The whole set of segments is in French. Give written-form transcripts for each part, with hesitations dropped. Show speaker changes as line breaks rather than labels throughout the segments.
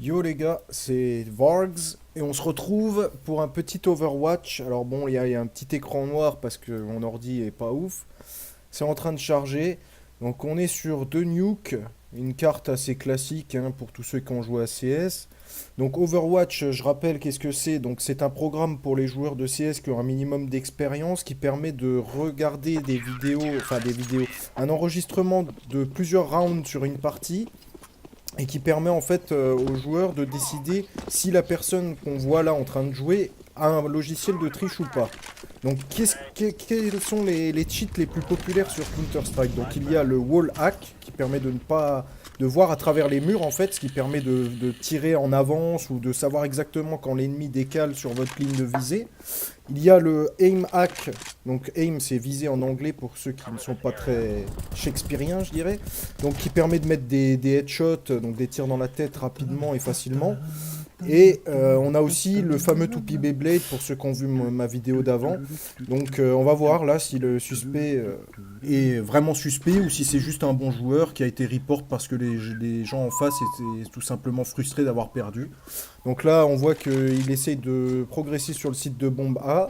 Yo les gars, c'est Vargs et on se retrouve pour un petit Overwatch. Alors bon, il y a un petit écran noir parce que mon ordi est pas ouf. C'est en train de charger. Donc on est sur The Nuke, une carte assez classique hein, pour tous ceux qui ont joué à CS. Donc Overwatch, je rappelle qu'est-ce que c'est. Donc c'est un programme pour les joueurs de CS qui ont un minimum d'expérience qui permet de regarder des vidéos, un enregistrement de plusieurs rounds sur une partie et qui permet en fait aux joueurs de décider si la personne qu'on voit là en train de jouer a un logiciel de triche ou pas. Donc quels sont les cheats les plus populaires sur Counter-Strike? Donc il y a le wall hack qui permet de ne pas de voir à travers les murs en fait, ce qui permet de tirer en avance ou de savoir exactement quand l'ennemi décale sur votre ligne de visée. Il y a le aim hack, donc aim c'est viser en anglais pour ceux qui ne sont pas très shakespeariens je dirais, donc qui permet de mettre des headshots, donc des tirs dans la tête rapidement et facilement. Et on a aussi le fameux toupie Beyblade pour ceux qui ont vu ma vidéo d'avant. Donc on va voir là si le suspect est vraiment suspect ou si c'est juste un bon joueur qui a été report parce que les gens en face étaient tout simplement frustrés d'avoir perdu. Donc là on voit qu'il essaye de progresser sur le site de bombe A.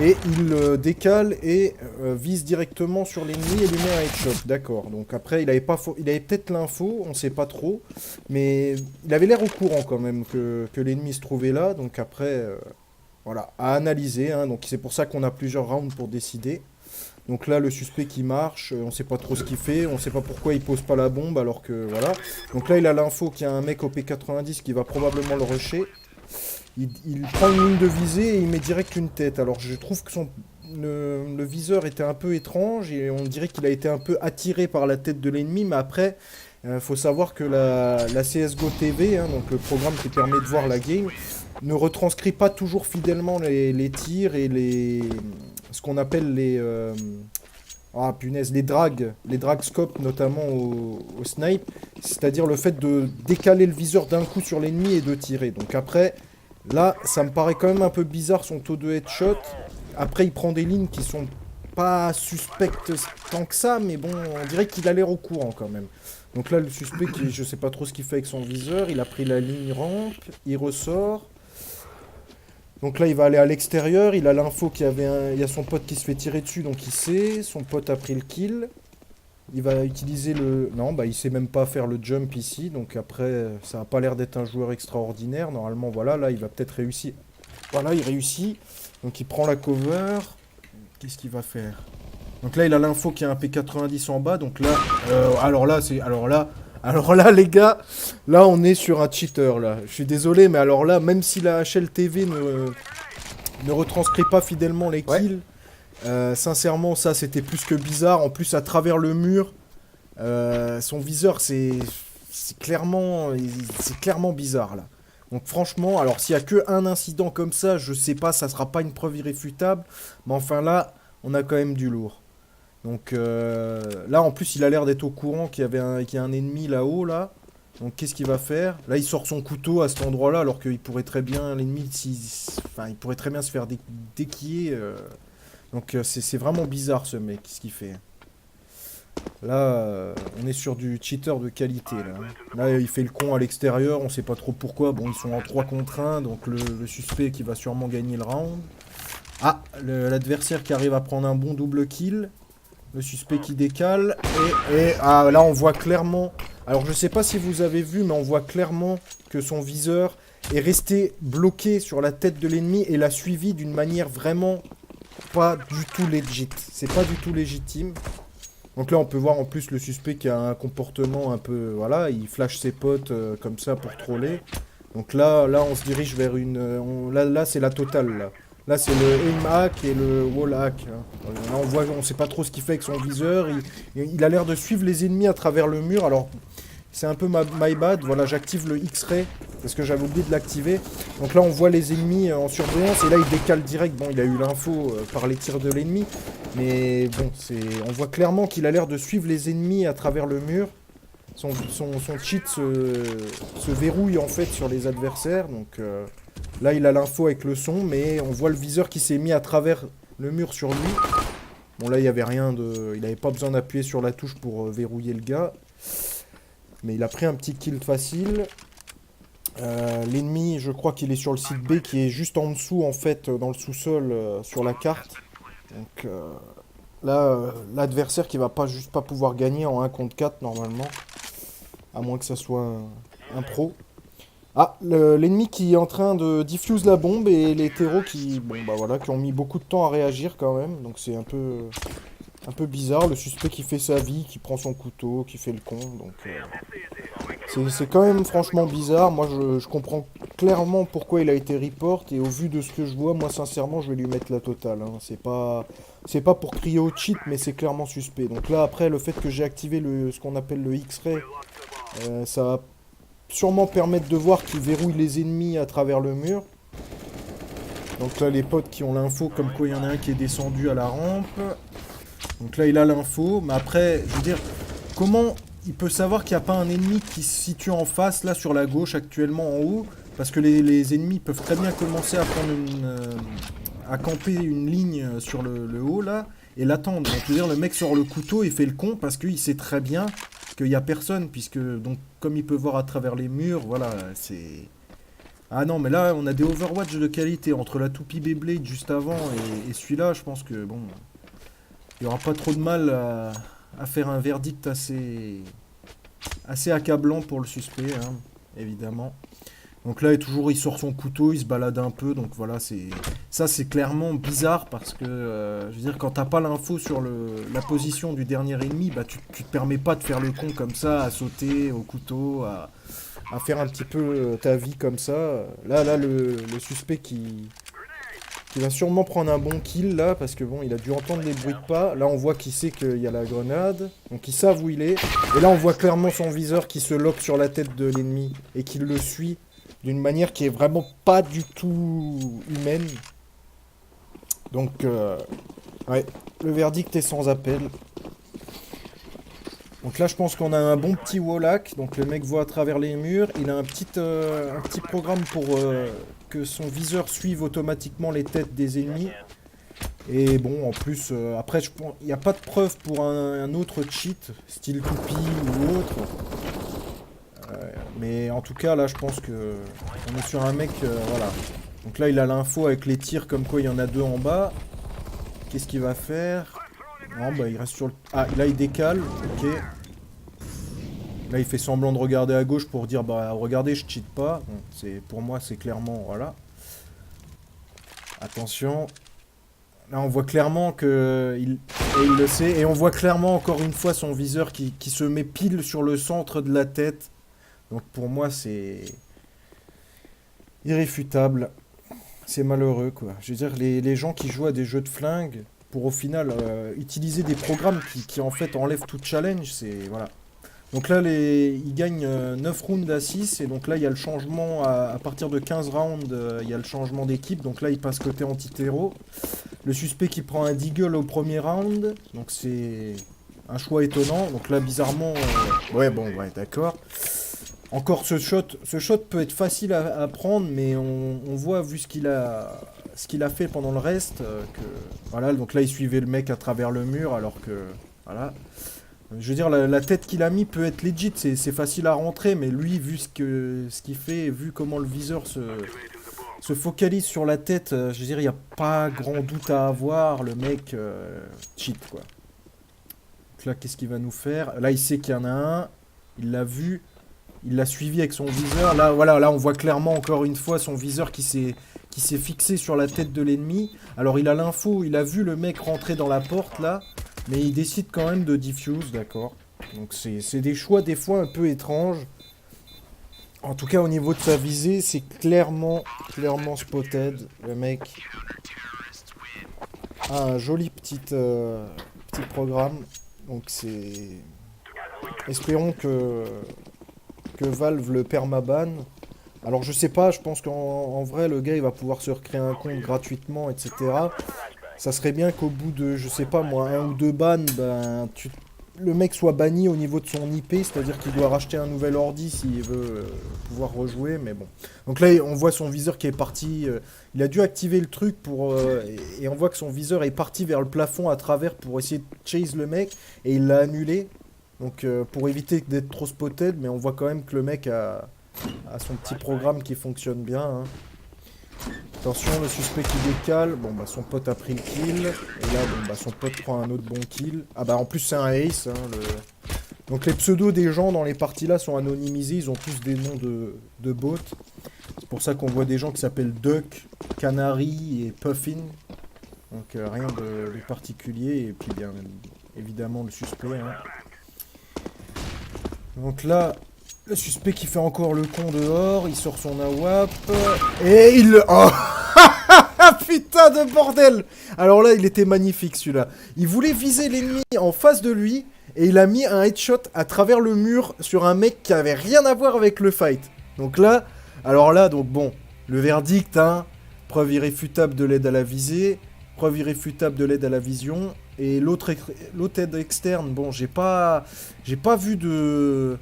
Et il décale et vise directement sur l'ennemi et lui met un headshot. D'accord. Donc après, il avait peut-être l'info, on sait pas trop. Mais il avait l'air au courant quand même que l'ennemi se trouvait là. Donc après, voilà, à analyser. Hein. Donc c'est pour ça qu'on a plusieurs rounds pour décider. Donc là, le suspect qui marche, on sait pas trop ce qu'il fait. On sait pas pourquoi il pose pas la bombe alors que voilà. Donc là, il a l'info qu'il y a un mec au P90 qui va probablement le rusher. Il prend une ligne de visée et il met direct une tête. Alors je trouve que le viseur était un peu étrange et on dirait qu'il a été un peu attiré par la tête de l'ennemi. Mais après, faut savoir que la CSGO TV, hein, donc le programme qui permet de voir la game, ne retranscrit pas toujours fidèlement les tirs et ce qu'on appelle les drag scopes notamment au snipe, c'est-à-dire le fait de décaler le viseur d'un coup sur l'ennemi et de tirer. Donc après, là, ça me paraît quand même un peu bizarre son taux de headshot. Après, il prend des lignes qui sont pas suspectes tant que ça, mais bon, on dirait qu'il a l'air au courant quand même. Donc là, le suspect, je sais pas trop ce qu'il fait avec son viseur, il a pris la ligne rampe, il ressort. Donc là, il va aller à l'extérieur, il a l'info il y a son pote qui se fait tirer dessus, donc il sait, son pote a pris le kill. Il va utiliser le... Non, bah il sait même pas faire le jump ici, donc après, ça a pas l'air d'être un joueur extraordinaire. Normalement, voilà, là, il va peut-être réussir. Voilà, il réussit. Donc il prend la cover. Qu'est-ce qu'il va faire? Donc là, il a l'info qu'il y a un P90 en bas, donc là... Alors là, les gars, là, on est sur un cheater, là. Je suis désolé, mais alors là, même si la HLTV ne retranscrit pas fidèlement les
Ouais.
kills, sincèrement, ça, c'était plus que bizarre. En plus, à travers le mur, son viseur, c'est clairement bizarre, là. Donc franchement, alors s'il y a que un incident comme ça, je sais pas, ça sera pas une preuve irréfutable, mais enfin là, on a quand même du lourd. Donc là, en plus, il a l'air d'être au courant qu'il y a un ennemi là-haut, là. Donc qu'est-ce qu'il va faire? Là, il sort son couteau à cet endroit-là, alors qu'il pourrait très bien, l'ennemi, enfin, il pourrait très bien se faire déquiller. Donc c'est vraiment bizarre ce mec, ce qu'il fait. Là, on est sur du cheater de qualité, là. Là, il fait le con à l'extérieur, on sait pas trop pourquoi. Bon, ils sont en 3 contre 1, donc le suspect qui va sûrement gagner le round. Ah, l'adversaire qui arrive à prendre un bon double kill. Le suspect qui décale. Ah, là, on voit clairement... Alors, je sais pas si vous avez vu, mais on voit clairement que son viseur est resté bloqué sur la tête de l'ennemi et l'a suivi d'une manière vraiment pas du tout legit. C'est pas du tout légitime. Donc là, on peut voir en plus le suspect qui a un comportement un peu... Voilà, il flash ses potes comme ça pour troller. Donc là, on se dirige vers une... là, c'est la totale, là. Là, c'est le aim hack et le wall hack. Hein. Là, on sait pas trop ce qu'il fait avec son viseur. Il a l'air de suivre les ennemis à travers le mur. Alors, c'est un peu my bad. Voilà, j'active le X-ray parce que j'avais oublié de l'activer. Donc là, on voit les ennemis en surbrillance et là, il décale direct. Bon, il a eu l'info par les tirs de l'ennemi. Mais bon, on voit clairement qu'il a l'air de suivre les ennemis à travers le mur. Son cheat se verrouille en fait sur les adversaires. Donc là, il a l'info avec le son, mais on voit le viseur qui s'est mis à travers le mur sur lui. Bon, là, il n'y avait rien de... Il n'avait pas besoin d'appuyer sur la touche pour verrouiller le gars. Mais il a pris un petit kill facile. L'ennemi, je crois qu'il est sur le site B qui est juste en dessous, en fait, dans le sous-sol, sur la carte. Donc là, l'adversaire qui va pas juste pas pouvoir gagner en 1 contre 4 normalement, à moins que ça soit un pro. Ah, l'ennemi qui est en train de diffuse la bombe et les terreaux qui, bon bah voilà, qui ont mis beaucoup de temps à réagir quand même. Donc c'est un peu bizarre. Le suspect qui fait sa vie, qui prend son couteau, qui fait le con. Donc c'est quand même franchement bizarre. Moi je comprends clairement pourquoi il a été report et au vu de ce que je vois, moi sincèrement je vais lui mettre la totale, hein. C'est pas pour crier au cheat, mais c'est clairement suspect. Donc là après le fait que j'ai activé ce qu'on appelle le X-ray, ça va sûrement permettre de voir qu'il verrouille les ennemis à travers le mur. Donc là les potes qui ont l'info comme quoi il y en a un qui est descendu à la rampe. Donc là il a l'info, mais après je veux dire comment il peut savoir qu'il n'y a pas un ennemi qui se situe en face là sur la gauche actuellement en haut, parce que les ennemis peuvent très bien commencer à prendre à camper une ligne sur le haut là et l'attendre. Donc je veux dire le mec sort le couteau et fait le con parce qu'il sait très bien qu'il n'y a personne, puisque donc comme il peut voir à travers les murs, voilà, c'est... Ah non, mais là, on a des Overwatch de qualité, entre la toupie Beyblade juste avant et celui-là, je pense que, bon, il n'y aura pas trop de mal à faire un verdict assez accablant pour le suspect, hein, évidemment. Donc là, il sort son couteau, il se balade un peu, donc voilà, c'est clairement bizarre parce que, je veux dire, quand t'as pas l'info sur la position du dernier ennemi, bah tu te permets pas de faire le con comme ça, à sauter au couteau, à faire un petit peu ta vie comme ça. Là, le suspect qui va sûrement prendre un bon kill là, parce que bon, il a dû entendre les bruits de pas. Là, on voit qu'il sait qu'il y a la grenade, donc ils savent où il est. Et là, on voit clairement son viseur qui se lock sur la tête de l'ennemi et qui le suit d'une manière qui est vraiment pas du tout humaine. Donc, ouais, le verdict est sans appel. Donc là, je pense qu'on a un bon petit Wallach. Donc le mec voit à travers les murs. Il a un petit programme pour que son viseur suive automatiquement les têtes des ennemis. Et bon, en plus, après, il n'y a pas de preuve pour un autre cheat, style toupie ou autre. Mais en tout cas, là, je pense que on est sur un mec, voilà. Donc là, il a l'info avec les tirs, comme quoi il y en a deux en bas. Qu'est-ce qu'il va faire? Non, bah, il reste sur le... Ah, là, il décale, ok. Là, il fait semblant de regarder à gauche pour dire, bah, regardez, je cheat pas. Bon, pour moi, c'est clairement, voilà. Attention. Là, on voit clairement que il le sait. Et on voit clairement, encore une fois, son viseur qui se met pile sur le centre de la tête. Donc, pour moi, c'est irréfutable. C'est malheureux, quoi. Je veux dire, les gens qui jouent à des jeux de flingue, pour au final utiliser des programmes qui en fait enlèvent tout challenge, c'est... Voilà. Donc là, ils gagnent 9 rounds à 6, et donc là, il y a le changement, à partir de 15 rounds, il y a le changement d'équipe, donc là, il passe côté anti-terreau. Le suspect qui prend un deagle au premier round, donc c'est un choix étonnant, donc là, bizarrement, ouais, bon, ouais, d'accord. Encore ce shot peut être facile à prendre, mais on voit, vu ce qu'il a fait pendant le reste, que, voilà, donc là, il suivait le mec à travers le mur, alors que, voilà. Je veux dire, la tête qu'il a mis peut être legit, c'est facile à rentrer, mais lui, vu ce qu'il fait, vu comment le viseur se focalise sur la tête, je veux dire, il n'y a pas grand doute à avoir, le mec cheat, quoi. Donc là, qu'est-ce qu'il va nous faire? Là, il sait qu'il y en a un, il l'a vu, il l'a suivi avec son viseur. Là, voilà, là, on voit clairement, encore une fois, son viseur qui s'est fixé sur la tête de l'ennemi. Alors, il a l'info, il a vu le mec rentrer dans la porte, là. Mais il décide quand même de diffuse, d'accord. Donc c'est des choix des fois un peu étranges. En tout cas au niveau de sa visée, c'est clairement spotted. Le mec a un joli petit programme. Donc c'est... Espérons que Valve le permaban. Alors je sais pas, je pense qu'en vrai le gars il va pouvoir se recréer un compte gratuitement, etc. Ça serait bien qu'au bout de, je sais pas moi, un ou deux bans, ben, le mec soit banni au niveau de son IP, c'est-à-dire qu'il doit racheter un nouvel ordi s'il veut pouvoir rejouer, mais bon. Donc là, on voit son viseur qui est parti, il a dû activer le truc et on voit que son viseur est parti vers le plafond à travers pour essayer de chase le mec, et il l'a annulé, donc pour éviter d'être trop spotted, mais on voit quand même que le mec à son petit programme qui fonctionne bien. Hein. Attention, le suspect qui décale. Bon, bah, son pote a pris le kill. Et là, bon, bah, son pote prend un autre bon kill. Ah, bah, en plus, c'est un ace. Hein, Donc, les pseudos des gens dans les parties là sont anonymisés. Ils ont tous des noms de bots. C'est pour ça qu'on voit des gens qui s'appellent Duck, Canary et Puffin. Donc, rien de particulier. Et puis, bien évidemment, le suspect. Hein. Donc là, le suspect qui fait encore le con dehors, il sort son AWAP, et il... Oh putain de bordel! Alors là, il était magnifique celui-là. Il voulait viser l'ennemi en face de lui, et il a mis un headshot à travers le mur sur un mec qui avait rien à voir avec le fight. Donc là, alors là, donc bon, le verdict, hein, preuve irréfutable de l'aide à la visée, preuve irréfutable de l'aide à la vision, et l'autre aide externe, bon, j'ai pas vu de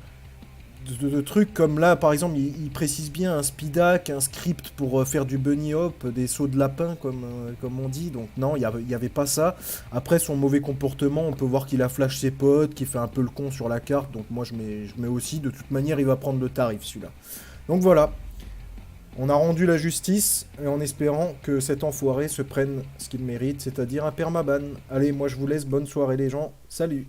trucs comme là, par exemple, il précise bien un speedac, un script pour faire du bunny hop, des sauts de lapin, comme on dit. Donc non, il y avait pas ça. Après, son mauvais comportement, on peut voir qu'il a flash ses potes, qu'il fait un peu le con sur la carte. Donc moi, je mets aussi. De toute manière, il va prendre le tarif, celui-là. Donc voilà. On a rendu la justice, et en espérant que cet enfoiré se prenne ce qu'il mérite, c'est-à-dire un permaban. Allez, moi je vous laisse, bonne soirée les gens, salut!